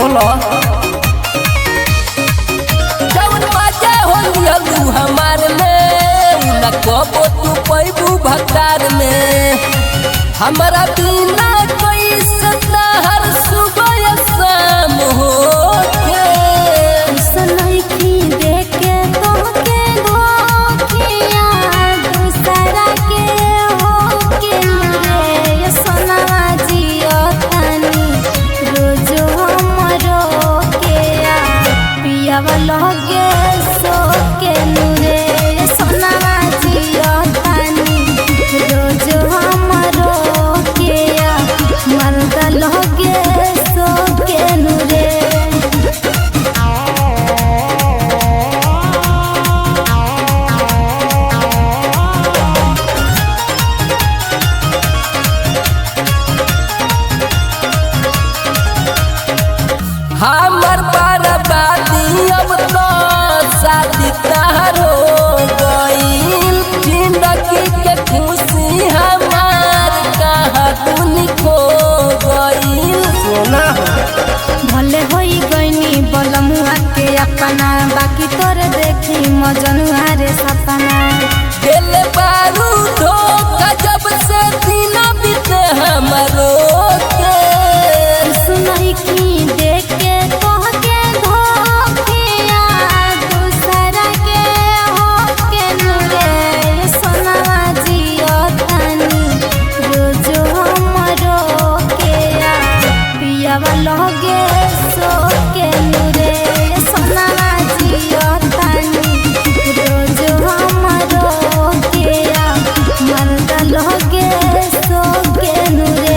बोलो जवन मजा हो हमार में न कबो तू पैबू भतार में हमारा बिना कोई सदा हर सुबह शाम हो हमार बर्बादी अब तो शादी तहर हो गईल जिंदगी के खुशी हमार कहाँ तूनी खो गईल सोना भले होई गईनी बलमुआ के अपना बाकी तोर देखी मजनुआ रे सपना दिल बारू धोखा जब से दिन बीते हमारो के सुनई की देख के कह के धोखिया दूसरा के हो के नुरे सोनावा जियो तानी रोज हमरो के पियावा लगे सो के नुरे सोनावा जियो तानी रोज हमरो के मरदा लगे सो के नुरे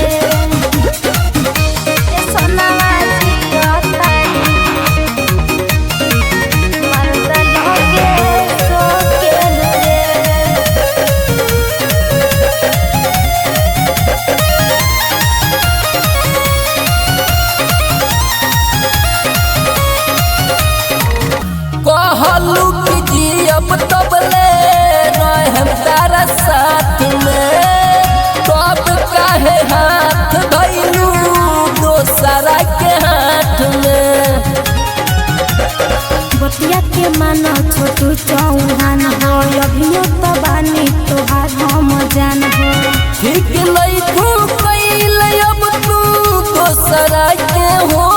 कहलू कि जियब तबले रहम तारा साथ में तब काहे हाथ धइलू दोसरा के हाथ में बतिया के मानो छोटू चौहान हो अभियो तो बानी तोहार हम जान हो ठीक नहीं तू कैल अब तू दोसरा के हो